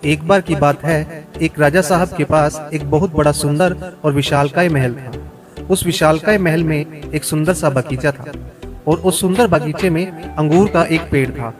एक बार की बात है, एक राजा साहब के पास एक बहुत बड़ा सुंदर और विशालकाय महल था। उस विशालकाय महल में एक सुंदर सा बगीचा था और उस सुंदर बगीचे में अंगूर का एक पेड़ था।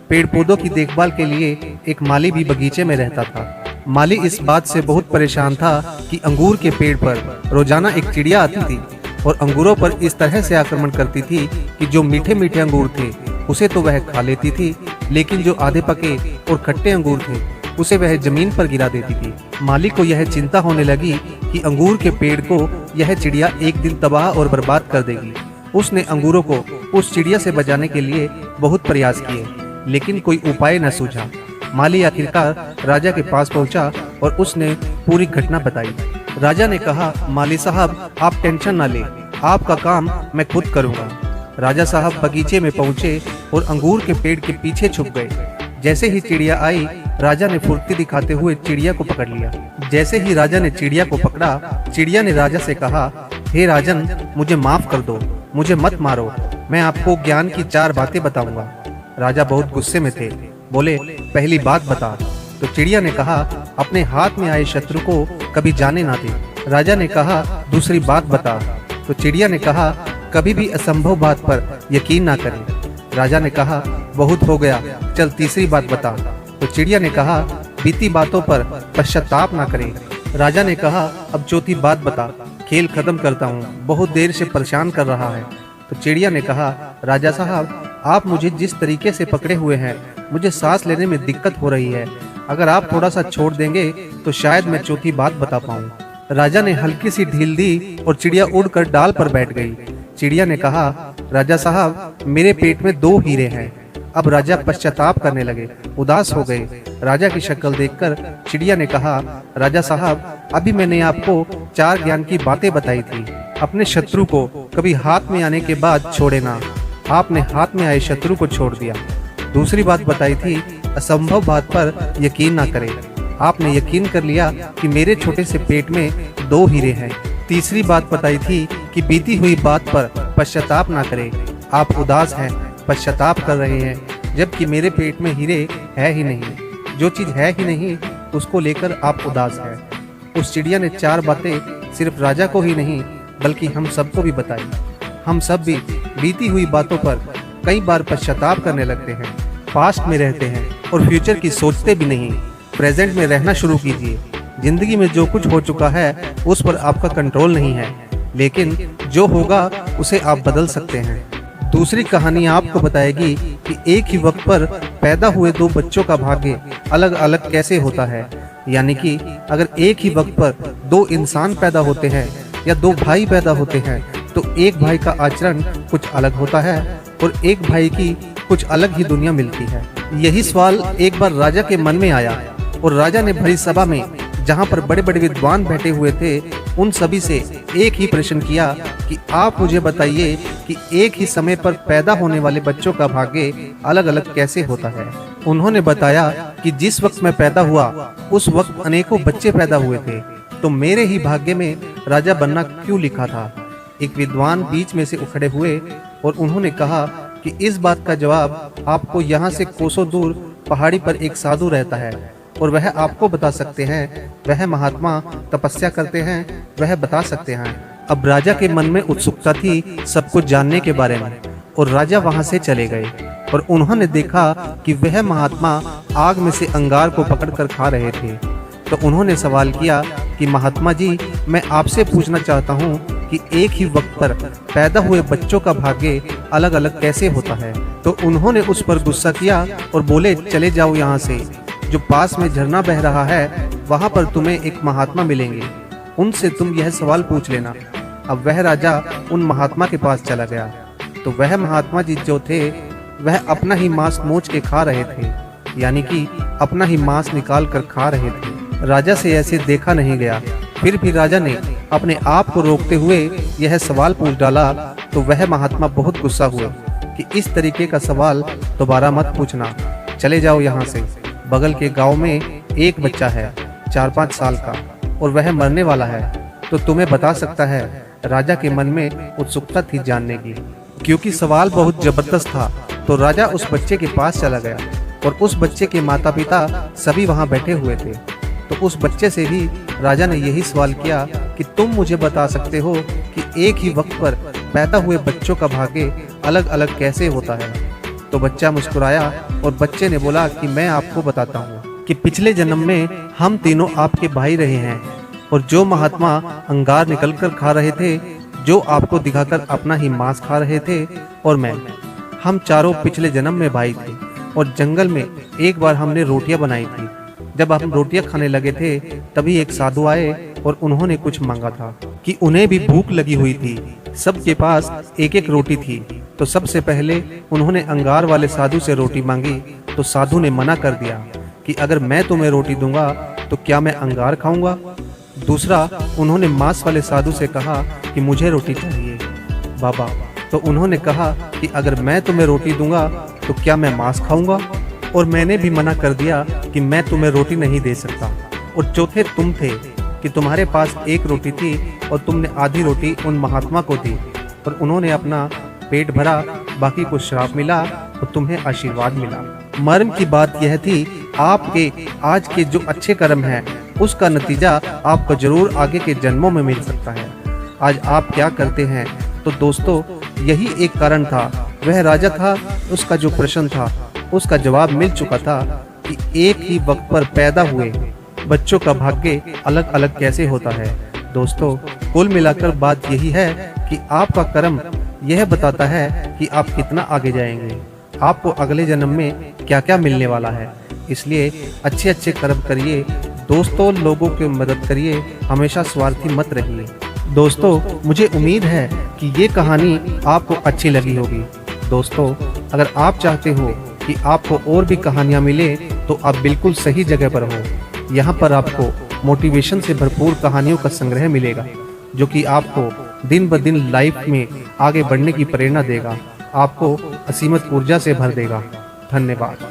पेड़ पौधों की देखभाल के लिए एक माली भी बगीचे में रहता था। माली इस बात से बहुत परेशान था कि अंगूर के पेड़ पर रोजाना एक चिड़िया आती थी और अंगूरों पर इस तरह से आक्रमण करती थी कि जो मीठे मीठे अंगूर थे उसे तो वह खा लेती थी, लेकिन जो आधे पके और खट्टे अंगूर थे उसे वह जमीन पर गिरा देती थी। माली को यह चिंता होने लगी कि अंगूर के पेड़ को यह चिड़िया एक दिन तबाह और बर्बाद कर देगी। उसने अंगूरों को उस चिड़िया से बचाने के लिए बहुत प्रयास किए, लेकिन कोई उपाय न सूझा। माली आखिरकार राजा के पास पहुंचा और उसने पूरी घटना बताई। राजा ने कहा, माली साहब आप टेंशन न लें, आपका काम मैं खुद करूंगा। राजा साहब बगीचे में पहुंचे और अंगूर के पेड़ के पीछे छुप गए। जैसे ही चिड़िया आई, राजा ने फुर्ती दिखाते हुए चिड़िया को पकड़ लिया। जैसे ही राजा ने चिड़िया को पकड़ा, चिड़िया ने राजा से कहा, हे राजन, मुझे माफ कर दो, मुझे मत मारो, मैं आपको ज्ञान की 4 बातें बताऊंगा। राजा बहुत गुस्से में थे, बोले, पहली बात बता। तो चिड़िया ने कहा, अपने हाथ में आए शत्रु को कभी जाने ना दे। राजा ने कहा, दूसरी बात बता। तो चिड़िया ने कहा, कभी भी असंभव बात पर यकीन ना करें। राजा ने कहा, बहुत हो गया, चल तीसरी बात बता। तो चिड़िया ने कहा, बीती बातों पर पश्चाताप ना करें। राजा ने कहा, अब चौथी बात बता, खेल खत्म करता हूँ, बहुत देर से परेशान कर रहा है। तो चिड़िया ने कहा, राजा साहब आप मुझे जिस तरीके से पकड़े हुए हैं, मुझे सांस लेने में दिक्कत हो रही है। अगर आप थोड़ा सा छोड़ देंगे तो शायद मैं चौथी बात बता पाऊँ। राजा ने हल्की सी ढील दी और चिड़िया उड़कर डाल पर बैठ गई। चिड़िया ने कहा, राजा साहब मेरे पेट में 2 हीरे हैं। अब राजा पश्चाताप करने लगे, उदास हो गए। राजा की शक्ल देखकर चिड़िया ने कहा, राजा साहब अभी मैंने आपको 4 ज्ञान की बातें बताई थी। अपने शत्रु को कभी हाथ में आने के बाद छोड़े ना। आपने हाथ में आए शत्रु को छोड़ दिया। दूसरी बात बताई थी, असंभव बात पर यकीन ना करें। आपने यकीन कर लिया कि मेरे छोटे से पेट में 2 हीरे हैं। तीसरी बात बताई थी कि बीती हुई बात पर पश्चाताप ना करें। आप उदास हैं, पश्चाताप कर रहे हैं, जबकि मेरे पेट में हीरे है ही नहीं। जो चीज़ है ही नहीं उसको लेकर आप उदास हैं। उस चिड़िया ने 4 बातें सिर्फ राजा को ही नहीं बल्कि हम सबको भी बताई। हम सब भी बीती हुई बातों पर कई बार पश्चाताप करने लगते हैं, पास्ट में रहते हैं और फ्यूचर की सोचते भी नहीं। प्रेजेंट में रहना शुरू कीजिए। जिंदगी में जो कुछ हो चुका है उस पर आपका कंट्रोल नहीं है, लेकिन जो होगा उसे आप बदल सकते हैं। दूसरी कहानी आपको बताएगी कि एक ही वक्त पर पैदा हुए 2 बच्चों का भाग्य अलग अलग कैसे होता है। यानी कि अगर एक ही वक्त पर 2 इंसान पैदा होते हैं या 2 भाई पैदा होते हैं तो एक भाई का आचरण कुछ अलग होता है और एक भाई की कुछ अलग ही दुनिया मिलती है। यही सवाल एक बार राजा के मन में आया और राजा ने भरी सभा में, जहाँ पर बड़े बड़े विद्वान बैठे हुए थे, उन सभी से एक ही प्रश्न किया कि आप मुझे बताइए कि एक ही समय पर पैदा होने वाले बच्चों का भाग्य अलग अलग कैसे होता है। उन्होंने बताया कि जिस वक्त मैं पैदा हुआ उस वक्त अनेकों बच्चे पैदा हुए थे, तो मेरे ही भाग्य में राजा बनना क्यों लिखा था। एक विद्वान बीच में से उखड़े हुए और उन्होंने कहा कि इस बात का जवाब आपको यहाँ से कोसों दूर पहाड़ी पर एक साधु रहता है और वह आपको बता सकते हैं। वह महात्मा तपस्या करते हैं, वह बता सकते हैं। अब राजा के मन में उत्सुकता थी सब कुछ जानने के बारे में और राजा वहां से चले गए और उन्होंने देखा कि वह महात्मा आग में से अंगार को पकड़कर खा रहे थे। तो उन्होंने सवाल किया कि महात्मा जी, मैं आपसे पूछना चाहता हूँ कि एक ही वक्त पर पैदा हुए बच्चों का भाग्य अलग अलग कैसे होता है। तो उन्होंने उस पर गुस्सा किया और बोले, चले जाओ यहाँ से, जो पास में झरना बह रहा है वहाँ पर तुम्हें एक महात्मा मिलेंगे, उनसे तुम यह सवाल पूछ लेना। अब वह राजा उन महात्मा के पास चला गया तो वह महात्मा जी जो थे वह अपना ही मांस नोच के खा रहे थे, यानी कि अपना ही मांस निकाल कर खा रहे थे। राजा से ऐसे देखा नहीं गया। फिर भी राजा ने अपने आप को रोकते हुए यह सवाल पूछ डाला तो वह महात्मा बहुत गुस्सा हुए कि इस तरीके का सवाल दोबारा मत पूछना, चले जाओ यहाँ से। बगल के गांव में एक बच्चा है 4-5 साल का और वह मरने वाला है, तो तुम्हें बता सकता है। राजा के मन में उत्सुकता थी जानने की, क्योंकि सवाल बहुत जबरदस्त था। तो राजा उस बच्चे के पास चला गया और उस बच्चे के माता पिता सभी वहां बैठे हुए थे। तो उस बच्चे से भी राजा ने यही सवाल किया कि तुम मुझे बता सकते हो कि एक ही वक्त पर पैदा हुए बच्चों का भाग्य अलग अलग कैसे होता है। तो बच्चा मुस्कुराया और बच्चे ने बोला कि मैं आपको बताता हूँ कि पिछले जन्म में हम तीनों आपके भाई रहे हैं, और जो महात्मा अंगार निकलकर खा रहे थे, जो आपको दिखाकर अपना ही मांस खा रहे थे, और मैं, हम चारों पिछले जन्म में भाई थे। और जंगल में एक बार हमने रोटियां बनाई थी। जब हम रोटियां खाने लगे थे तभी एक साधु आए और उन्होंने कुछ मांगा था कि उन्हें भी भूख लगी हुई थी। सबके पास एक एक रोटी थी। तो सबसे पहले उन्होंने अंगार वाले साधु से रोटी मांगी। तो साधु ने मना कर दिया कि अगर मैं तुम्हें रोटी दूंगा तो क्या मैं अंगार खाऊंगा। दूसरा, उन्होंने मांस वाले साधु से कहा कि मुझे रोटी चाहिए बाबा। तो उन्होंने कहा कि अगर मैं तुम्हें रोटी दूंगा तो क्या मैं मांस खाऊंगा। और मैंने भी मना कर दिया कि मैं तुम्हें रोटी नहीं दे सकता। और चौथे तुम थे कि तुम्हारे पास एक रोटी थी और तुमने आधी रोटी उन महात्मा को दी, और उन्होंने अपना पेट भरा, बाकी को श्राप मिला और तुम्हें आशीर्वाद मिला। मर्म की बात यह थी, आपके आज के जो अच्छे कर्म हैं उसका नतीजा आपको जरूर आगे के जन्मों में मिल सकता है। आज आप क्या करते हैं? तो दोस्तों, यही एक कारण था। वह राजा था, उसका जो प्रश्न था उसका जवाब मिल चुका था कि एक ही वक्त पर पैदा हुए बच्चों का भाग्य अलग अलग कैसे होता है। दोस्तों, कुल मिलाकर बात यही है कि आपका कर्म यह बताता है कि आप कितना आगे जाएंगे, आपको अगले जन्म में क्या क्या मिलने वाला है। इसलिए अच्छे अच्छे कर्म करिए दोस्तों, लोगों की मदद करिए, हमेशा स्वार्थी मत रहिए। दोस्तों, मुझे उम्मीद है कि ये कहानी आपको अच्छी लगी होगी। दोस्तों, अगर आप चाहते हो कि आपको और भी कहानियाँ मिले तो आप बिल्कुल सही जगह पर हो। यहाँ पर आपको मोटिवेशन से भरपूर कहानियों का संग्रह मिलेगा, जो कि आपको दिन ब दिन लाइफ में आगे बढ़ने की प्रेरणा देगा, आपको असीमित ऊर्जा से भर देगा। धन्यवाद।